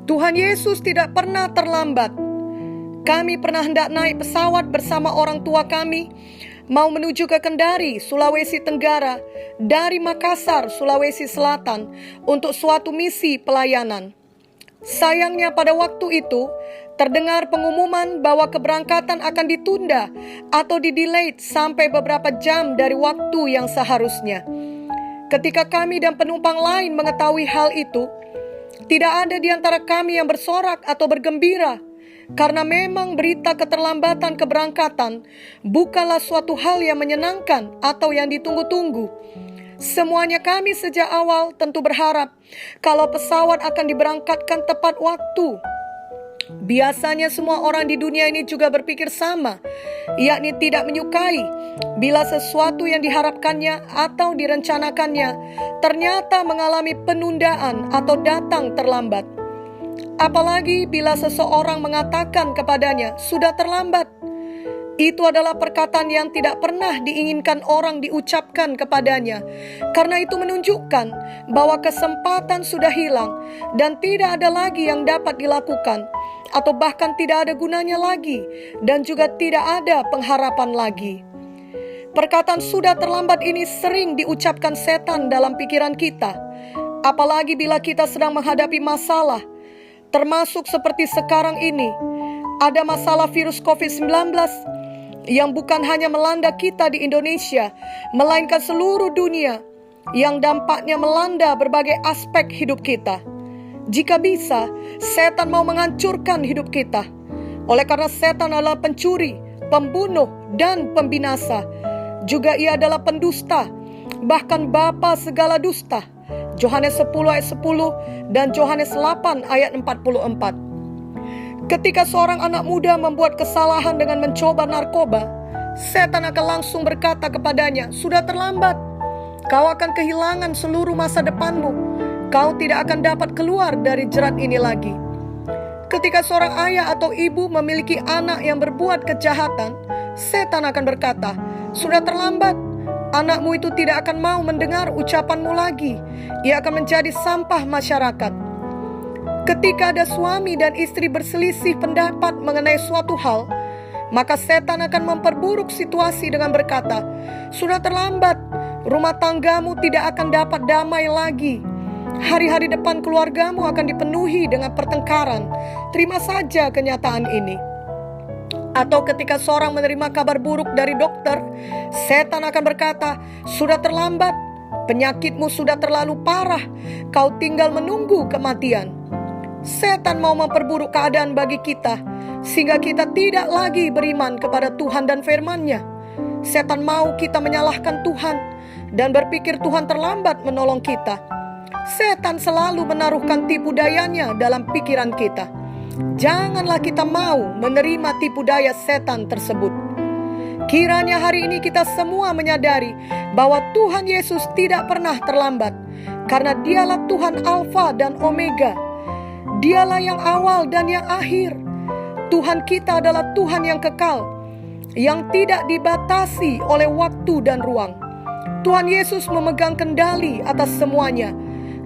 Tuhan Yesus tidak pernah terlambat. Kami pernah hendak naik pesawat bersama orang tua kami, mau menuju ke Kendari, Sulawesi Tenggara, dari Makassar, Sulawesi Selatan, untuk suatu misi pelayanan. Sayangnya pada waktu itu, terdengar pengumuman bahwa keberangkatan akan ditunda atau di-delay sampai beberapa jam dari waktu yang seharusnya. Ketika kami dan penumpang lain mengetahui hal itu, tidak ada di antara kami yang bersorak atau bergembira, karena memang berita keterlambatan keberangkatan bukanlah suatu hal yang menyenangkan atau yang ditunggu-tunggu. Semuanya kami sejak awal tentu berharap kalau pesawat akan diberangkatkan tepat waktu. Biasanya semua orang di dunia ini juga berpikir sama, yakni tidak menyukai bila sesuatu yang diharapkannya atau direncanakannya ternyata mengalami penundaan atau datang terlambat. Apalagi bila seseorang mengatakan kepadanya sudah terlambat. Itu adalah perkataan yang tidak pernah diinginkan orang diucapkan kepadanya, karena itu menunjukkan bahwa kesempatan sudah hilang dan tidak ada lagi yang dapat dilakukan, atau bahkan tidak ada gunanya lagi, dan juga tidak ada pengharapan lagi. Perkataan sudah terlambat ini sering diucapkan setan dalam pikiran kita, apalagi bila kita sedang menghadapi masalah, termasuk seperti sekarang ini. Ada masalah virus COVID-19 yang bukan hanya melanda kita di Indonesia, melainkan seluruh dunia, yang dampaknya melanda berbagai aspek hidup kita. Jika bisa, setan mau menghancurkan hidup kita. Oleh karena setan adalah pencuri, pembunuh, dan pembinasa. Juga ia adalah pendusta, bahkan bapa segala dusta. Yohanes 10 ayat 10 dan Yohanes 8 ayat 44. Ketika seorang anak muda membuat kesalahan dengan mencoba narkoba, setan akan langsung berkata kepadanya, sudah terlambat. Kau akan kehilangan seluruh masa depanmu. Kau tidak akan dapat keluar dari jerat ini lagi. Ketika seorang ayah atau ibu memiliki anak yang berbuat kejahatan, setan akan berkata, sudah terlambat. Anakmu itu tidak akan mau mendengar ucapanmu lagi. Ia akan menjadi sampah masyarakat. Ketika ada suami dan istri berselisih pendapat mengenai suatu hal, maka setan akan memperburuk situasi dengan berkata, sudah terlambat, rumah tanggamu tidak akan dapat damai lagi. Hari-hari depan keluargamu akan dipenuhi dengan pertengkaran. Terima saja kenyataan ini. Atau ketika seorang menerima kabar buruk dari dokter, setan akan berkata, sudah terlambat, penyakitmu sudah terlalu parah, kau tinggal menunggu kematian. Setan mau memperburuk keadaan bagi kita, sehingga kita tidak lagi beriman kepada Tuhan dan firman-Nya. Setan mau kita menyalahkan Tuhan dan berpikir Tuhan terlambat menolong kita. Setan selalu menaruhkan tipu dayanya dalam pikiran kita. Janganlah kita mau menerima tipu daya setan tersebut. Kiranya hari ini kita semua menyadari bahwa Tuhan Yesus tidak pernah terlambat, karena Dialah Tuhan Alfa dan Omega. Dialah yang awal dan yang akhir. Tuhan kita adalah Tuhan yang kekal, yang tidak dibatasi oleh waktu dan ruang. Tuhan Yesus memegang kendali atas semuanya.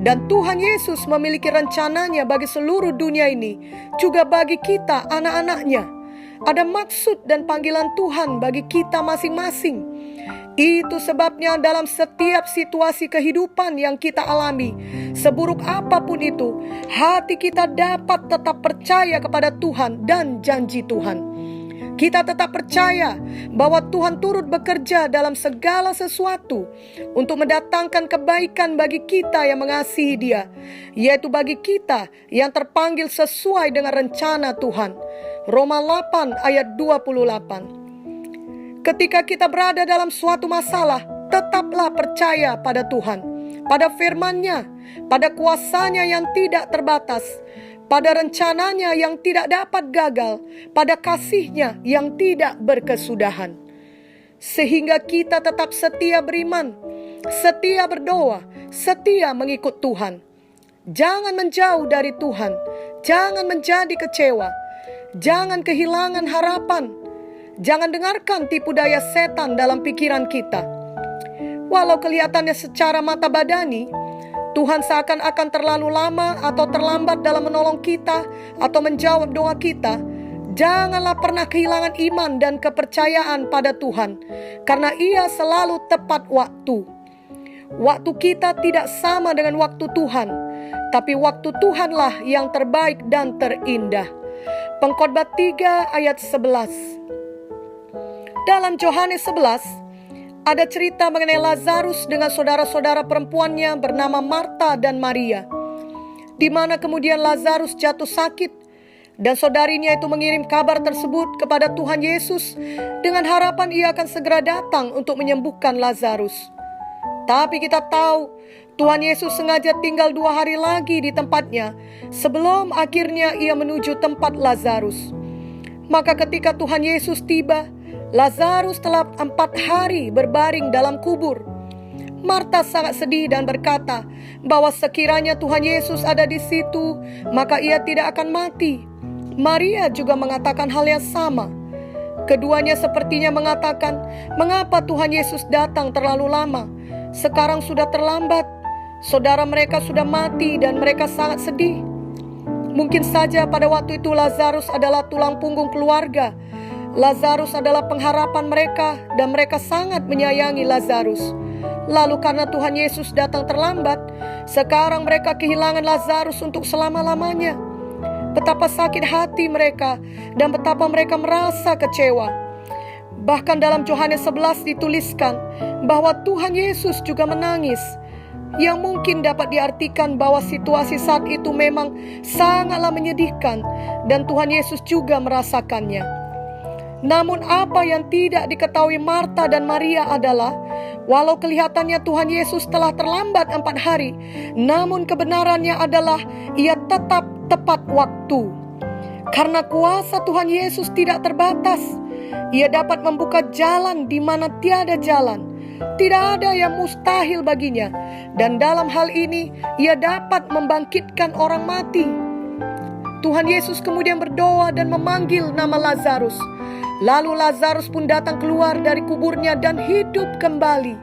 Dan Tuhan Yesus memiliki rencananya bagi seluruh dunia ini, juga bagi kita anak-anaknya. Ada maksud dan panggilan Tuhan bagi kita masing-masing. Itu sebabnya dalam setiap situasi kehidupan yang kita alami, seburuk apapun itu, hati kita dapat tetap percaya kepada Tuhan dan janji Tuhan. Kita tetap percaya bahwa Tuhan turut bekerja dalam segala sesuatu untuk mendatangkan kebaikan bagi kita yang mengasihi Dia, yaitu bagi kita yang terpanggil sesuai dengan rencana Tuhan. Roma 8 ayat 28. Ketika kita berada dalam suatu masalah, tetaplah percaya pada Tuhan, pada firman-Nya, pada kuasa-Nya yang tidak terbatas, pada rencananya yang tidak dapat gagal, pada kasih-Nya yang tidak berkesudahan. Sehingga kita tetap setia beriman, setia berdoa, setia mengikut Tuhan. Jangan menjauh dari Tuhan, jangan menjadi kecewa, jangan kehilangan harapan, jangan dengarkan tipu daya setan dalam pikiran kita. Walau kelihatannya secara mata badani, Tuhan seakan-akan terlalu lama atau terlambat dalam menolong kita atau menjawab doa kita, janganlah pernah kehilangan iman dan kepercayaan pada Tuhan, karena Ia selalu tepat waktu. Waktu kita tidak sama dengan waktu Tuhan, tapi waktu Tuhanlah yang terbaik dan terindah. Pengkhotbah 3 ayat 11. Dalam Yohanes 11, ada cerita mengenai Lazarus dengan saudara-saudara perempuannya bernama Marta dan Maria, di mana kemudian Lazarus jatuh sakit, dan saudarinya itu mengirim kabar tersebut kepada Tuhan Yesus dengan harapan Ia akan segera datang untuk menyembuhkan Lazarus. Tapi kita tahu Tuhan Yesus sengaja tinggal 2 hari lagi di tempatnya sebelum akhirnya Ia menuju tempat Lazarus. Maka ketika Tuhan Yesus tiba, Lazarus telah 4 hari berbaring dalam kubur. Marta sangat sedih dan berkata bahwa sekiranya Tuhan Yesus ada di situ, maka Ia tidak akan mati. Maria juga mengatakan hal yang sama. Keduanya sepertinya mengatakan, mengapa Tuhan Yesus datang terlalu lama? Sekarang sudah terlambat. Saudara mereka sudah mati dan mereka sangat sedih. Mungkin saja pada waktu itu Lazarus adalah tulang punggung keluarga. Lazarus adalah pengharapan mereka dan mereka sangat menyayangi Lazarus. Lalu karena Tuhan Yesus datang terlambat, sekarang mereka kehilangan Lazarus untuk selama-lamanya. Betapa sakit hati mereka dan betapa mereka merasa kecewa. Bahkan dalam Yohanes 11 dituliskan bahwa Tuhan Yesus juga menangis, yang mungkin dapat diartikan bahwa situasi saat itu memang sangatlah menyedihkan dan Tuhan Yesus juga merasakannya. Namun apa yang tidak diketahui Marta dan Maria adalah, walau kelihatannya Tuhan Yesus telah terlambat 4 hari, namun kebenarannya adalah Ia tetap tepat waktu. Karena kuasa Tuhan Yesus tidak terbatas, Ia dapat membuka jalan di mana tiada jalan. Tidak ada yang mustahil baginya, dan dalam hal ini Ia dapat membangkitkan orang mati. Tuhan Yesus kemudian berdoa dan memanggil nama Lazarus. Lalu Lazarus pun datang keluar dari kuburnya dan hidup kembali.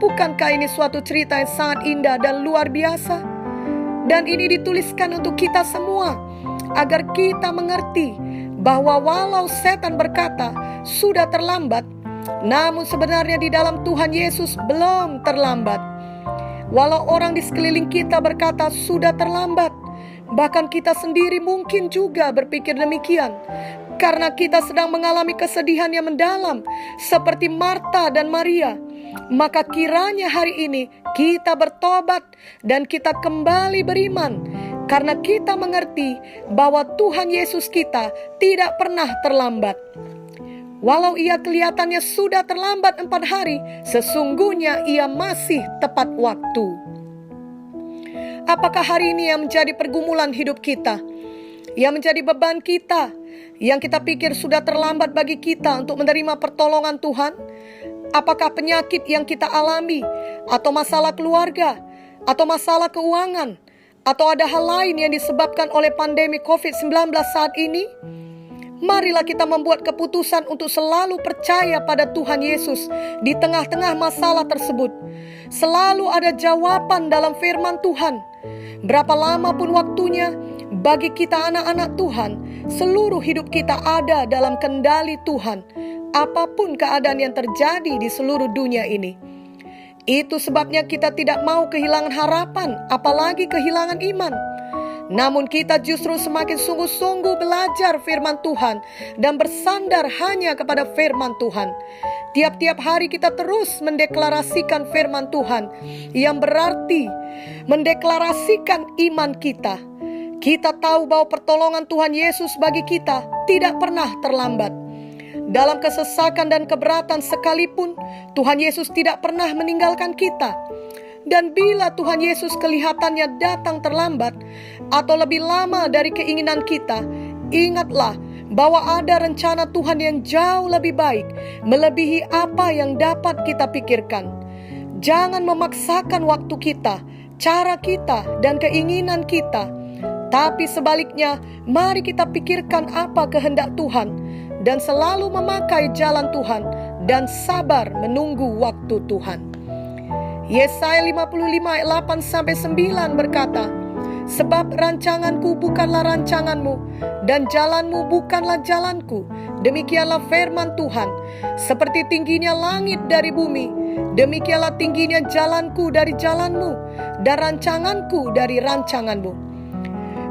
Bukankah ini suatu cerita yang sangat indah dan luar biasa? Dan ini dituliskan untuk kita semua, agar kita mengerti bahwa walau setan berkata sudah terlambat, namun sebenarnya di dalam Tuhan Yesus belum terlambat. Walau orang di sekeliling kita berkata sudah terlambat, bahkan kita sendiri mungkin juga berpikir demikian, karena kita sedang mengalami kesedihan yang mendalam seperti Marta dan Maria. Maka kiranya hari ini kita bertobat dan kita kembali beriman, karena kita mengerti bahwa Tuhan Yesus kita tidak pernah terlambat. Walau Ia kelihatannya sudah terlambat 4 hari, sesungguhnya Ia masih tepat waktu. Apakah hari ini yang menjadi pergumulan hidup kita, yang menjadi beban kita, yang kita pikir sudah terlambat bagi kita untuk menerima pertolongan Tuhan? Apakah penyakit yang kita alami, atau masalah keluarga, atau masalah keuangan, atau ada hal lain yang disebabkan oleh pandemi COVID-19 saat ini? Marilah kita membuat keputusan untuk selalu percaya pada Tuhan Yesus di tengah-tengah masalah tersebut. Selalu ada jawaban dalam firman Tuhan. Berapa lama pun waktunya, bagi kita anak-anak Tuhan, seluruh hidup kita ada dalam kendali Tuhan, apapun keadaan yang terjadi di seluruh dunia ini. Itu sebabnya kita tidak mau kehilangan harapan, apalagi kehilangan iman. Namun kita justru semakin sungguh-sungguh belajar firman Tuhan dan bersandar hanya kepada firman Tuhan. Tiap-tiap hari kita terus mendeklarasikan firman Tuhan, yang berarti mendeklarasikan iman kita. Kita tahu bahwa pertolongan Tuhan Yesus bagi kita tidak pernah terlambat. Dalam kesesakan dan keberatan sekalipun, Tuhan Yesus tidak pernah meninggalkan kita. Dan bila Tuhan Yesus kelihatannya datang terlambat atau lebih lama dari keinginan kita, ingatlah bahwa ada rencana Tuhan yang jauh lebih baik, melebihi apa yang dapat kita pikirkan. Jangan memaksakan waktu kita, cara kita, dan keinginan kita. Tapi sebaliknya, mari kita pikirkan apa kehendak Tuhan dan selalu memakai jalan Tuhan dan sabar menunggu waktu Tuhan. Yesaya 55 ayat 8-9 berkata, sebab rancanganku bukanlah rancanganmu, dan jalanmu bukanlah jalanku. Demikianlah firman Tuhan. Seperti tingginya langit dari bumi, demikianlah tingginya jalanku dari jalanmu, dan rancanganku dari rancanganmu.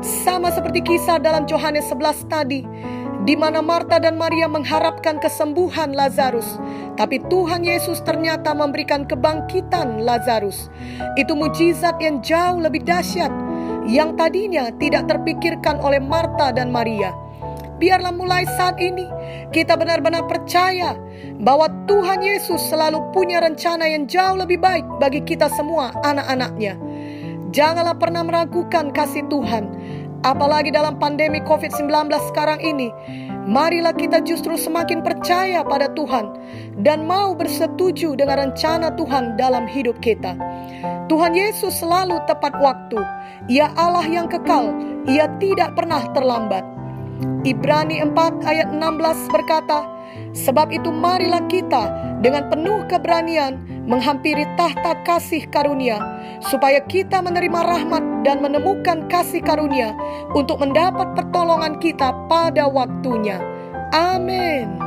Sama seperti kisah dalam Yohanes 11 tadi, di mana Marta dan Maria mengharapkan kesembuhan Lazarus, tapi Tuhan Yesus ternyata memberikan kebangkitan Lazarus. Itu mujizat yang jauh lebih dahsyat, yang tadinya tidak terpikirkan oleh Marta dan Maria. Biarlah mulai saat ini kita benar-benar percaya bahwa Tuhan Yesus selalu punya rencana yang jauh lebih baik bagi kita semua anak-anaknya. Janganlah pernah meragukan kasih Tuhan. Apalagi dalam pandemi COVID-19 sekarang ini, marilah kita justru semakin percaya pada Tuhan dan mau bersetuju dengan rencana Tuhan dalam hidup kita. Tuhan Yesus selalu tepat waktu. Ia Allah yang kekal. Ia tidak pernah terlambat. Ibrani 4 ayat 16 berkata, sebab itu marilah kita dengan penuh keberanian menghampiri tahta kasih karunia, supaya kita menerima rahmat dan menemukan kasih karunia untuk mendapat pertolongan kita pada waktunya. Amin.